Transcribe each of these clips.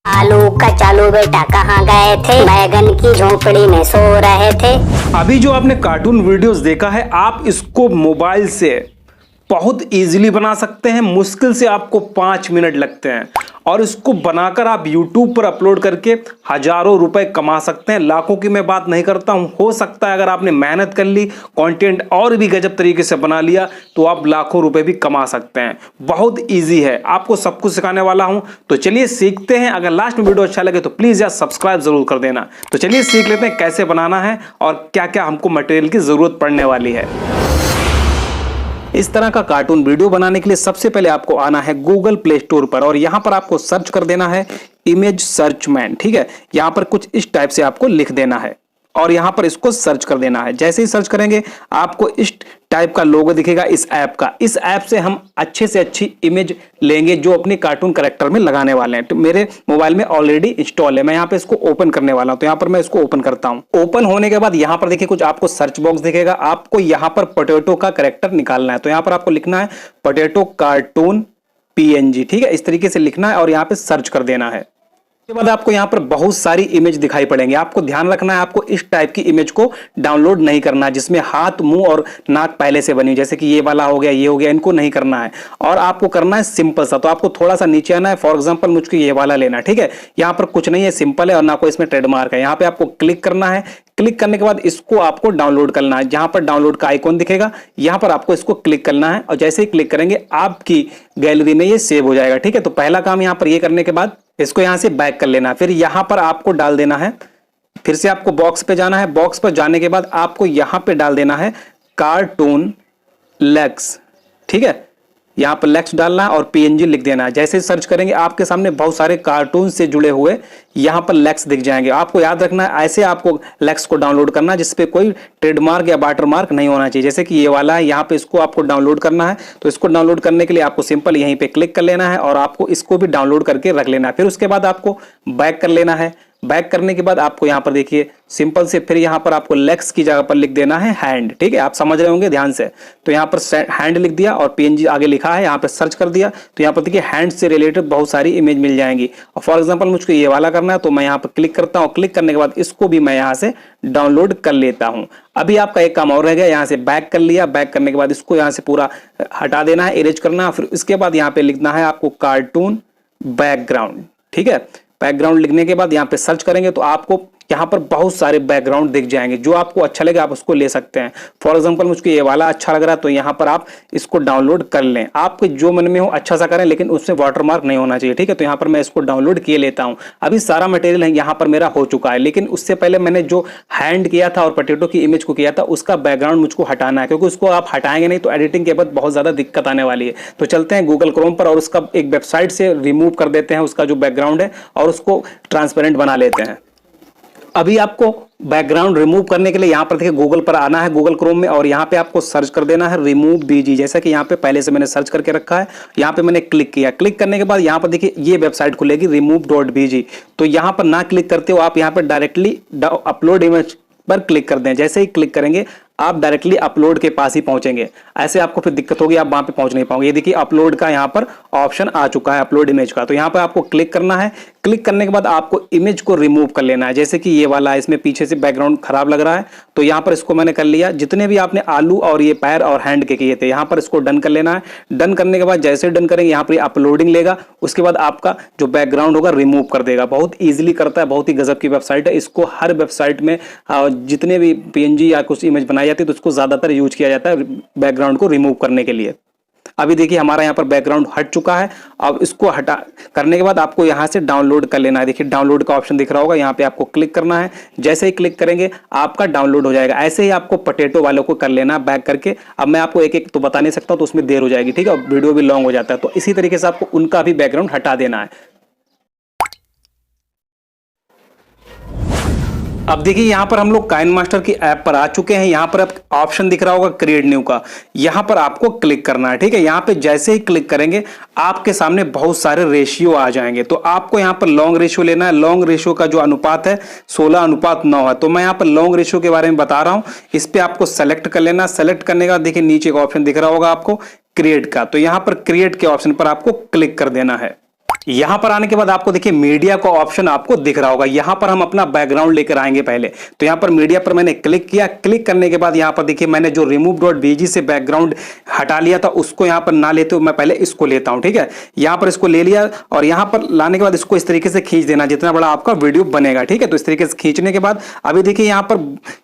आलू कचालू बेटा कहाँ गए थे? बैगन की झोपड़ी में सो रहे थे। अभी जो आपने कार्टून वीडियोस देखा है, आप इसको मोबाइल से बहुत इजीली बना सकते हैं। मुश्किल से आपको 5 मिनट लगते हैं और इसको बनाकर आप YouTube पर अपलोड करके हजारों रुपए कमा सकते हैं। लाखों की मैं बात नहीं करता हूं। हो सकता है अगर आपने मेहनत कर ली, कंटेंट और भी गजब तरीके से बना लिया तो आप लाखों रुपए भी कमा सकते हैं। बहुत इजी है, आपको सब कुछ सिखाने वाला हूं। तो चलिए सीखते हैं। अगर लास्ट में वीडियो अच्छा लगे तो प्लीज यार सब्सक्राइब जरूर कर देना। तो चलिए सीख लेते हैं कैसे बनाना है और क्या क्या हमको मटेरियल की जरूरत पड़ने वाली है। इस तरह का कार्टून वीडियो बनाने के लिए सबसे पहले आपको आना है गूगल प्ले स्टोर पर और यहां पर आपको सर्च कर देना है इमेज सर्च मैन। ठीक है, यहां पर कुछ इस टाइप से आपको लिख देना है और यहां पर इसको सर्च कर देना है। जैसे ही सर्च करेंगे आपको इस टाइप का लोगो दिखेगा इस ऐप का। इस ऐप से हम अच्छे से अच्छी इमेज लेंगे जो अपने कार्टून कैरेक्टर में लगाने वाले हैं। तो मेरे मोबाइल में ऑलरेडी इंस्टॉल है। मैं यहाँ पे इसको ओपन करने वाला हूं। तो यहाँ पर मैं इसको ओपन करता हूं। ओपन होने के बाद यहाँ पर देखिए कुछ आपको सर्च बॉक्स दिखेगा। आपको यहाँ पर पोटैटो का कैरेक्टर निकालना है। तो यहाँ पर आपको लिखना है पोटैटो कार्टून PNG। ठीक है, इस तरीके से लिखना है और यहाँ पे सर्च कर देना है। उसके बाद आपको यहाँ पर बहुत सारी इमेज दिखाई पड़ेंगे। आपको ध्यान रखना है, आपको इस टाइप की इमेज को डाउनलोड नहीं करना है जिसमें हाथ, मुंह और नाक पहले से बनी, जैसे कि ये वाला हो गया, ये हो गया। इनको नहीं करना है और आपको करना है सिंपल सा। तो आपको थोड़ा सा नीचे आना है। फॉर एग्जांपल मुझको ये वाला लेना है। ठीक है, यहाँ पर कुछ नहीं है, सिंपल है और ना कोई इसमें ट्रेडमार्क है। यहाँ पे आपको क्लिक करना है। क्लिक करने के बाद इसको आपको डाउनलोड करना है। जहां पर डाउनलोड का आइकॉन दिखेगा यहां पर आपको इसको क्लिक करना है और जैसे ही क्लिक करेंगे आपकी गैलरी में ये सेव हो जाएगा। ठीक है, तो पहला काम यहां पर ये करने के बाद इसको यहां से बैक कर लेना है। फिर यहां पर आपको डाल देना है, फिर से आपको बॉक्स पे जाना है। बॉक्स पर जाने के बाद आपको यहां पे डाल देना है कार्टून लेग्स। ठीक है, यहां पर लेग्स डालना है और PNG लिख देना है। जैसे सर्च करेंगे आपके सामने बहुत सारे कार्टून से जुड़े हुए यहां पर लेग्स दिख जाएंगे। आपको याद रखना है ऐसे आपको लेग्स को डाउनलोड करना है जिसपे कोई ट्रेडमार्क या वाटरमार्क नहीं होना चाहिए। जैसे कि ये वाला है, यहाँ पे इसको आपको डाउनलोड करना है। तो इसको डाउनलोड करने के लिए आपको सिंपल यहीं पे क्लिक कर लेना है और आपको इसको भी डाउनलोड करके रख लेना है। फिर उसके बाद आपको बैक कर लेना है। बैक करने के बाद आपको यहाँ पर देखिए सिंपल से फिर यहाँ पर आपको लेग्स की जगह पर लिख देना है हैंड। ठीक है, आप समझ रहे होंगे ध्यान से। तो यहाँ पर हैंड लिख दिया और PNG आगे लिखा है, यहाँ पर सर्च कर दिया। तो यहाँ पर देखिए हैंड से रिलेटेड बहुत सारी इमेज मिल जाएंगी। और फॉर एग्जांपल मुझको ये वाला करना है तो मैं यहाँ पर क्लिक करता हूँ। क्लिक करने के बाद इसको भी मैं यहाँ से डाउनलोड कर लेता हूँ। अभी आपका एक काम और रह गया, यहाँ से बैक कर लिया। बैक करने के बाद इसको यहाँ से पूरा हटा देना है, इरेज करना है। फिर इसके बाद यहाँ पे लिखना है आपको कार्टून बैकग्राउंड। ठीक है, बैकग्राउंड लिखने के बाद यहाँ पे सर्च करेंगे तो आपको यहाँ पर बहुत सारे बैकग्राउंड दिख जाएंगे। जो आपको अच्छा लगे आप उसको ले सकते हैं। फॉर एग्जांपल मुझको ये वाला अच्छा लग रहा है तो यहाँ पर आप इसको डाउनलोड कर लें। आपके जो मन में हो अच्छा सा करें, लेकिन उसमें वाटरमार्क नहीं होना चाहिए। ठीक है, तो यहाँ पर मैं इसको डाउनलोड किए लेता हूँ। अभी सारा मटेरियल यहाँ पर मेरा हो चुका है, लेकिन उससे पहले मैंने जो हैंड किया था और पोटैटो की इमेज को किया था उसका बैकग्राउंड मुझको हटाना है, क्योंकि उसको आप हटाएंगे नहीं तो एडिटिंग के बाद बहुत ज्यादा दिक्कत आने वाली है। तो चलते हैं गूगल क्रोम पर और उसका एक वेबसाइट से रिमूव कर देते हैं उसका जो बैकग्राउंड है और उसको ट्रांसपेरेंट बना लेते हैं। अभी आपको बैकग्राउंड रिमूव करने के लिए यहाँ पर देखिए गूगल पर आना है, गूगल क्रोम में, और यहाँ पे आपको सर्च कर देना है रिमूव BG। जैसा कि यहाँ पे पहले से मैंने सर्च करके रखा है। यहाँ पे मैंने क्लिक किया। क्लिक करने के बाद यहाँ पर देखिए ये वेबसाइट खुलेगी remove.bg। तो यहाँ पर ना क्लिक करते हो आप यहाँ पर डायरेक्टली अपलोड इमेज पर क्लिक कर दें। जैसे ही क्लिक करेंगे आप डायरेक्टली अपलोड के पास ही पहुंचेंगे। ऐसे आपको फिर दिक्कत होगी, आप वहां पे पहुंच नहीं पाओगे। ये देखिए अपलोड का यहाँ पर ऑप्शन आ चुका है, अपलोड इमेज का। तो यहाँ पर आपको क्लिक करना है। क्लिक करने के बाद आपको इमेज को रिमूव कर लेना है। जैसे कि ये वाला है, इसमें पीछे से बैकग्राउंड खराब लग रहा है तो यहाँ पर इसको मैंने कर लिया। जितने भी आपने आलू और ये पैर और हैंड के किए थे यहाँ पर इसको डन कर लेना है। डन करने के बाद जैसे डन करेंगे यहाँ पर अपलोडिंग लेगा, उसके बाद आपका जो बैकग्राउंड होगा रिमूव कर देगा। बहुत ईजिली करता है, बहुत ही गजब की वेबसाइट है। इसको हर वेबसाइट में जितने भी PNG या कुछ इमेज बनाई जाती है तो उसको ज्यादातर यूज किया जाता है बैकग्राउंड को रिमूव करने के लिए। अभी देखिए हमारा यहाँ पर बैकग्राउंड हट चुका है। अब इसको हटा करने के बाद आपको यहाँ से डाउनलोड कर लेना है। देखिए डाउनलोड का ऑप्शन दिख रहा होगा, यहाँ पे आपको क्लिक करना है। जैसे ही क्लिक करेंगे आपका डाउनलोड हो जाएगा। ऐसे ही आपको पोटैटो वालों को कर लेना है बैक करके। अब मैं आपको एक एक तो बता नहीं सकता तो उसमें देर हो जाएगी। ठीक है, वीडियो भी लॉन्ग हो जाता है। तो इसी तरीके से आपको उनका भी बैकग्राउंड हटा देना है। अब देखिए यहाँ पर हम लोग काइनमास्टर की ऐप पर आ चुके हैं। यहाँ पर आप ऑप्शन दिख रहा होगा क्रिएट न्यू का, यहाँ पर आपको क्लिक करना है। ठीक है, यहाँ पे जैसे ही क्लिक करेंगे आपके सामने बहुत सारे रेशियो आ जाएंगे। तो आपको यहाँ पर लॉन्ग रेशियो लेना है। लॉन्ग रेशियो का जो अनुपात है 16:9 है। तो मैं यहाँ पर लॉन्ग रेशियो के बारे में बता रहा हूँ। इस पे आपको सेलेक्ट कर लेना। सेलेक्ट करने के बाद देखिए नीचे एक ऑप्शन दिख रहा होगा आपको क्रिएट का, तो यहाँ पर क्रिएट के ऑप्शन पर आपको क्लिक कर देना है। यहां पर आने के बाद आपको देखिए मीडिया का ऑप्शन आपको दिख रहा होगा। यहां पर हम अपना बैकग्राउंड लेकर आएंगे पहले। तो यहां पर मीडिया पर मैंने क्लिक किया। क्लिक करने के बाद यहां पर देखिए मैंने जो remove.bg से बैकग्राउंड हटा लिया था उसको यहां पर ना लेते हुए मैं पहले इसको लेता हूं। ठीक है, यहां पर इसको ले लिया और यहां पर लाने के बाद इसको इस तरीके से खींच देना जितना बड़ा आपका वीडियो बनेगा। ठीक है, तो इस तरीके से खींचने के बाद अभी देखिए यहां पर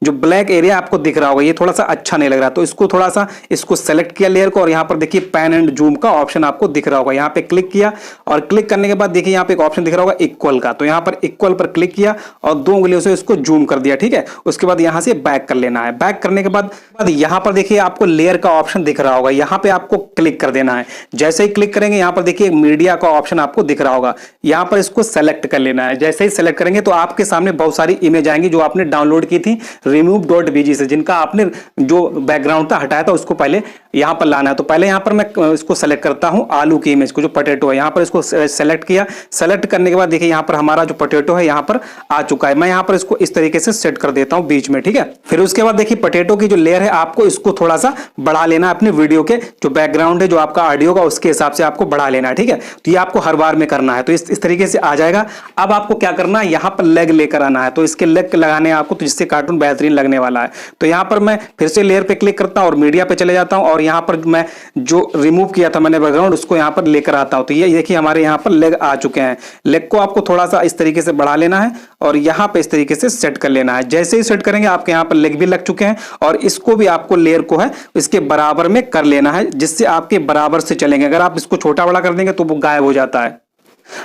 जो ब्लैक एरिया आपको दिख रहा होगा ये थोड़ा सा अच्छा नहीं लग रहा, तो इसको थोड़ा सा इसको सेलेक्ट किया लेयर को और यहां पर देखिए पैन एंड जूम का ऑप्शन आपको दिख रहा होगा। यहां पे क्लिक किया और क्लिक करने के बाद देखिए यहां पे एक ऑप्शन दिख रहा होगा इक्वल का, तो यहां पर इक्वल पर क्लिक किया और 2 उंगलियों से इसको जूम कर दिया। ठीक है, उसके बाद यहां से बैक कर लेना है। बैक करने के बाद यहां पर देखिए आपको लेयर का ऑप्शन दिख रहा होगा, यहां पे आपको क्लिक कर देना है। जैसे ही क्लिक करेंगे यहां पर देखिए मीडिया का ऑप्शन आपको दिख रहा होगा, यहां पर इसको सेलेक्ट कर लेना है। जैसे ही सेलेक्ट करेंगे तो आपके सामने बहुत सारी इमेज आएंगी जो आपने डाउनलोड की थी remove.bg से, जिनका आपने जो बैकग्राउंड था हटाया था उसको पहले यहां पर लाना है। तो पहले यहां पर मैं इसको सेलेक्ट करता हूं आलू की इमेज को, जो पोटैटो है, यहां पर इसको सेलेक्ट किया। सेलेक्ट करने के बाद देखिए यहां पर हमारा जो पोटैटो है यहां पर आ चुका है। मैं यहां पर इसको इस तरीके से सेट कर देता हूं बीच में। ठीक है, फिर उसके बाद देखिए पोटैटो की जो लेयर है आपको इसको थोड़ा सा बढ़ा लेना है, अपने वीडियो के जो बैकग्राउंड है जो आपका ऑडियो का उसके हिसाब से आपको बढ़ा लेना है। ठीक है, तो ये आपको हर बार में करना है। तो इस तरीके से आ जाएगा। अब आपको क्या करना है, यहां पर लेग लेकर आना है, तो इसके लेग लगाने आपको, तो जिससे कार्टून बेहतरीन लगने वाला है। तो यहां पर मैं फिर से लेयर पे क्लिक करता हूं और मीडिया पे चले जाता हूं और यहां पर मैं जो रिमूव किया था मैंने बैकग्राउंड उसको यहां पर लेकर आता हूं। तो ये देखिए हमारे यहां पर लेग आ चुके हैं। लेग को आपको थोड़ा सा इस तरीके से बढ़ा लेना है और यहां पे इस तरीके से सेट कर लेना है। जैसे ही सेट करेंगे आपके यहां पर लेग भी लग चुके हैं और इसको भी आपको लेयर को है इसके बराबर में कर लेना है, जिससे आपके बराबर से चलेंगे। अगर आप इसको छोटा बड़ा कर देंगे तो वो गायब हो जाता है।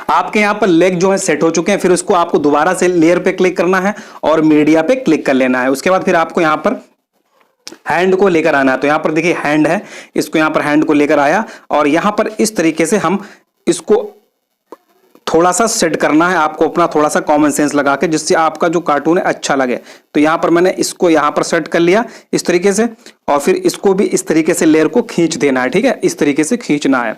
आपके यहां पर लेग जो है सेट हो चुके हैं। फिर उसको आपको दोबारा से लेयर पे क्लिक करना है और मीडिया पे क्लिक कर लेना है। उसके बाद फिर आपको यहां पर हैंड को लेकर आना है। तो यहां पर देखिए हैंड है, इसको यहां पर हैंड को लेकर आया और यहां पर इस तरीके से हम इसको थोड़ा सा सेट करना है आपको, अपना थोड़ा सा कॉमन सेंस लगा के, जिससे आपका जो कार्टून है अच्छा लगे। तो यहां पर मैंने इसको यहां पर सेट कर लिया इस तरीके से और फिर इसको भी इस तरीके से लेयर को खींच देना है। ठीक है, इस तरीके से खींचना है।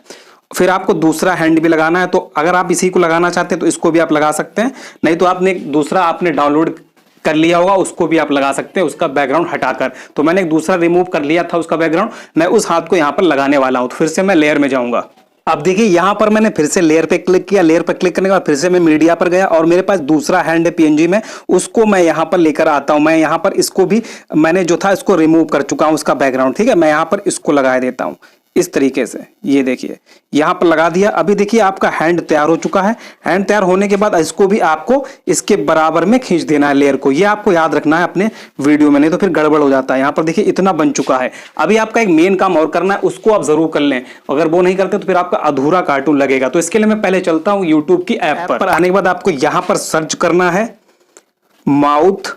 फिर आपको दूसरा हैंड भी लगाना है। तो अगर आप इसी को लगाना चाहते हैं तो इसको भी आप लगा सकते हैं, नहीं तो आपने दूसरा आपने डाउनलोड कर लिया होगा उसको भी आप लगा सकते हैं, उसका बैकग्राउंड हटाकर। तो मैंने एक दूसरा रिमूव कर लिया था उसका बैकग्राउंड, मैं उस हाथ को यहां पर लगाने वाला हूं। तो फिर से मैं लेयर में जाऊंगा। अब देखिए यहां पर मैंने फिर से लेयर पे क्लिक किया। लेयर पे क्लिक करने के बाद फिर से मैं मीडिया पर गया और मेरे पास दूसरा हैंड है पीएनजी में, उसको मैं यहां पर लेकर आता हूं। मैं यहां पर इसको भी मैंने जो था इसको रिमूव कर चुका हूं उसका बैकग्राउंड। ठीक है, मैं यहां पर इसको लगा देता हूं इस तरीके से। ये देखिए यहां पर लगा दिया। अभी देखिए आपका हैंड तैयार हो चुका है। हैंड तैयार होने के बाद इसको भी आपको इसके बराबर में खींच देना है लेयर को। ये आपको याद रखना है अपने वीडियो में, नहीं तो फिर गड़बड़ हो जाता है। यहां पर देखिए इतना बन चुका है। अभी आपका एक मेन काम और करना है, उसको आप जरूर कर लें। अगर वो नहीं करते तो फिर आपका अधूरा कार्टून लगेगा। तो इसके लिए मैं पहले चलता हूं यूट्यूब की ऐप पर। आने के बाद आपको यहां पर सर्च करना है माउथ।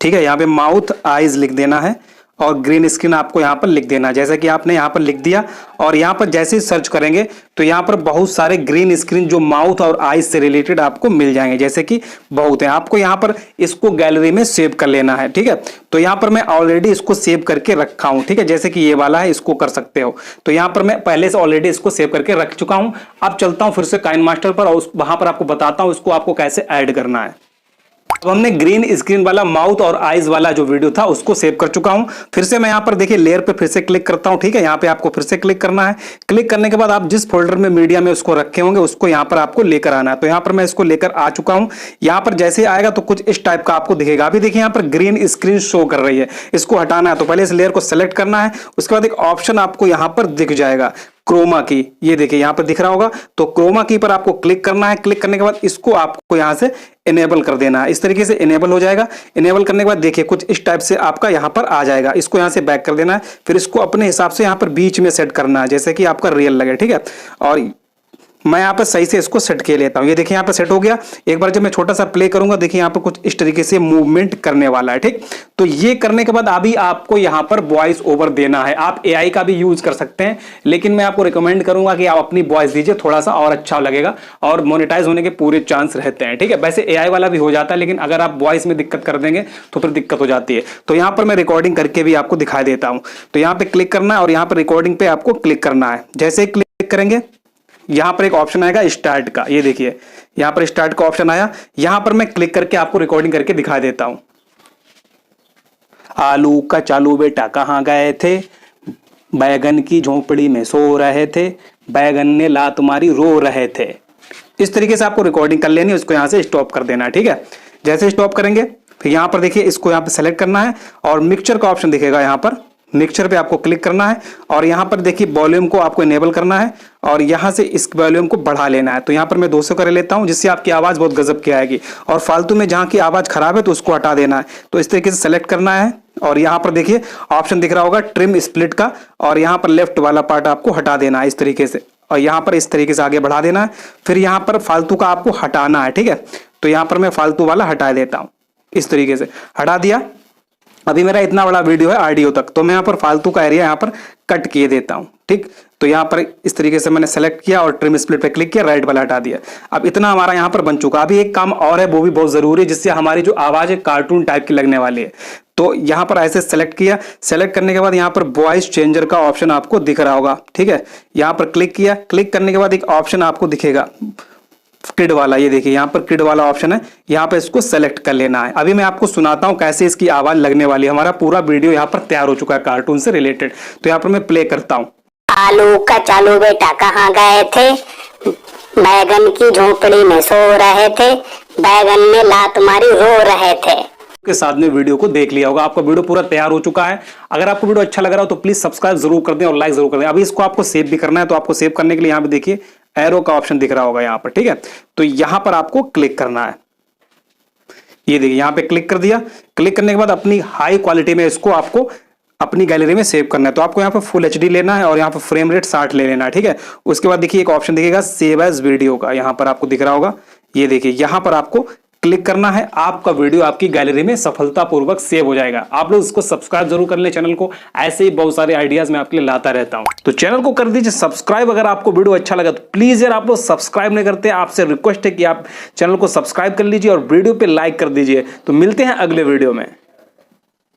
ठीक है, यहां पे माउथ आईज लिख देना है और ग्रीन स्क्रीन आपको यहां पर लिख देना है, जैसा कि आपने यहां पर लिख दिया। और यहां पर जैसे ही सर्च करेंगे तो यहां पर बहुत सारे ग्रीन स्क्रीन जो माउथ और आईज से रिलेटेड आपको मिल जाएंगे, जैसे कि बहुत है। आपको यहां पर इसको गैलरी में सेव कर लेना है। ठीक है, तो यहां पर मैं ऑलरेडी इसको सेव करके रखा हूं। ठीक है, जैसे कि ये वाला है, इसको कर सकते हो। तो यहां पर मैं पहले से ऑलरेडी इसको सेव करके रख चुका हूं। अब चलता हूं फिर से काइन मास्टर पर और वहां पर आपको बताता हूं इसको आपको कैसे ऐड करना है। अब हमने ग्रीन स्क्रीन वाला माउथ और आईज वाला जो वीडियो था उसको सेव कर चुका हूं। फिर से मैं यहां पर देखिए लेयर पे फिर से क्लिक करता हूं। ठीक है, यहां पे आपको फिर से क्लिक करना है। क्लिक करने के बाद आप जिस फोल्डर में मीडिया में उसको रखे होंगे उसको यहां पर आपको लेकर आना है। तो यहां पर मैं इसको लेकर आ चुका हूं। यहां पर जैसे आएगा तो कुछ इस टाइप का आपको दिखेगा। अभी देखिए यहां पर ग्रीन स्क्रीन शो कर रही है, इसको हटाना है। तो पहले इस लेयर को सेलेक्ट करना है, उसके बाद एक ऑप्शन आपको यहां पर दिख जाएगा क्रोमा की। ये देखिए यहां पर दिख रहा होगा, तो क्रोमा की पर आपको क्लिक करना है। क्लिक करने के बाद इसको आपको यहां से इनेबल कर देना है। इस तरीके से इनेबल हो जाएगा। इनेबल करने के बाद देखिए कुछ इस टाइप से आपका यहां पर आ जाएगा। इसको यहां से बैक कर देना है। फिर इसको अपने हिसाब से यहां पर बीच में सेट करना है, जैसे कि आपका रियल लगे। ठीक है, और मैं यहाँ पर सही से इसको सेट किए लेता हूँ। ये देखिए यहाँ पर सेट हो गया। एक बार जब मैं छोटा सा प्ले करूंगा देखिए यहाँ पर कुछ इस तरीके से मूवमेंट करने वाला है। ठीक, तो ये करने के बाद अभी आपको यहाँ पर वॉइस ओवर देना है। आप एआई का भी यूज कर सकते हैं, लेकिन मैं आपको रिकमेंड करूंगा कि आप अपनी वॉइस दीजिए, थोड़ा सा और अच्छा लगेगा और मोनेटाइज होने के पूरे चांस रहते हैं। ठीक है, वैसे एआई वाला भी हो जाता है, लेकिन अगर आप वॉइस में दिक्कत कर देंगे तो फिर दिक्कत हो जाती है। तो यहाँ पर मैं रिकॉर्डिंग करके भी आपको दिखाई देता हूँ। तो यहाँ पे क्लिक करना है और यहाँ पर रिकॉर्डिंग पे आपको क्लिक करना है। जैसे ही क्लिक करेंगे यहां पर एक ऑप्शन आएगा स्टार्ट का। ये देखिए यहां पर स्टार्ट का ऑप्शन आया। यहां पर मैं क्लिक करके आपको रिकॉर्डिंग करके दिखा देता हूं। आलू का चालू बेटा कहां गए थे, बैगन की झोपड़ी में सो रहे थे, बैगन ने लात मारी रो रहे थे। इस तरीके से आपको रिकॉर्डिंग कर लेनी है, उसको यहाँ से स्टॉप कर देना है। ठीक है, जैसे स्टॉप करेंगे फिर यहाँ पर देखिए इसको यहाँ पे सेलेक्ट करना है और मिक्सचर का ऑप्शन दिखेगा, यहाँ पर मिक्सचर पे आपको क्लिक करना है और यहाँ पर देखिए वॉल्यूम को आपको इनेबल करना है और यहाँ से इस वॉल्यूम को बढ़ा लेना है। तो यहाँ पर मैं 200 कर लेता हूँ, जिससे आपकी आवाज़ बहुत गजब की आएगी और फालतू में जहाँ की आवाज़ खराब है तो उसको हटा देना है। तो इस तरीके से सेलेक्ट करना है और यहाँ पर देखिए ऑप्शन दिख रहा होगा ट्रिम स्प्लिट का, और यहाँ पर लेफ्ट वाला पार्ट आपको हटा देना है इस तरीके से, और यहाँ पर इस तरीके से आगे बढ़ा देना है। फिर यहाँ पर फालतू का आपको हटाना है। ठीक है, तो यहाँ पर मैं फालतू वाला हटा देता हूँ, इस तरीके से हटा दिया। अभी मेरा इतना बड़ा वीडियो है ऑडियो तक, तो मैं यहाँ पर फालतू का एरिया यहाँ पर कट किए देता हूँ। ठीक, तो यहाँ पर इस तरीके से मैंने सेलेक्ट किया और ट्रिम स्प्लिट पे क्लिक किया, राइट वाला हटा दिया। अब इतना हमारा यहाँ पर बन चुका। अभी एक काम और है, वो भी बहुत जरूरी है, जिससे हमारी जो आवाज़ है कार्टून टाइप की लगने वाली है। तो यहाँ पर ऐसे सेलेक्ट किया, सेलेक्ट करने के बाद यहाँ पर वॉइस चेंजर का ऑप्शन आपको दिख रहा होगा। ठीक है, यहाँ पर क्लिक किया, क्लिक करने के बाद एक ऑप्शन आपको दिखेगा किड वाला, ये देखिए यहाँ पर किड वाला ऑप्शन है, यहाँ पर इसको सेलेक्ट कर लेना है। अभी मैं आपको सुनाता हूँ कैसे इसकी आवाज़ लगने वाली है। हमारा पूरा वीडियो यहाँ पर तैयार हो चुका है कार्टून से रिलेटेड, तो यहाँ पर मैं प्ले करता हूँ। आलू कचालू बेटा कहाँ गए थे, बैगन की झोपड़ी में सो रहे थे, बैगन ने लात मारी रो रहे थे। के साथ में वीडियो को देख लिया होगा, आपका वीडियो पूरा तैयार हो चुका है। अगर आपको वीडियो अच्छा लग रहा हो तो प्लीज सब्सक्राइब जरूर कर दें और लाइक जरूर कर दें। अभी इसको आपको सेव भी करना है, तो आपको सेव करने के लिए यहाँ पे देखिए एरो का ऑप्शन दिख रहा होगा यहाँ पर। ठीक है, तो यहाँ पर आपको क्लिक करना है, ये देखिए यहाँ पे क्लिक कर दिया। क्लिक करने के बाद अपनी हाई क्वालिटी में इसको आपको अपनी गैलरी में सेव करना है। तो आपको यहाँ पर फुल एचडी लेना है और यहाँ पर फ्रेम रेट 60 ले लेना है। ठीक है, उसके बाद देखिए एक ऑप्शन दिखेगा सेव एज वीडियो का, यहाँ पर आपको दिख रहा होगा, ये देखिए यहाँ पर आपको क्लिक करना है। आपका वीडियो आपकी गैलरी में सफलतापूर्वक सेव हो जाएगा। आप लोग इसको सब्सक्राइब जरूर कर लें चैनल को, ऐसे ही बहुत सारे आइडियाज मैं आपके लिए लाता रहता हूं। तो चैनल को कर दीजिए सब्सक्राइब। अगर आपको वीडियो अच्छा लगा तो प्लीज यार आप लोग सब्सक्राइब नहीं करते, आपसे रिक्वेस्ट है कि आप चैनल को सब्सक्राइब कर लीजिए और वीडियो पे लाइक कर दीजिए। तो मिलते हैं अगले वीडियो में।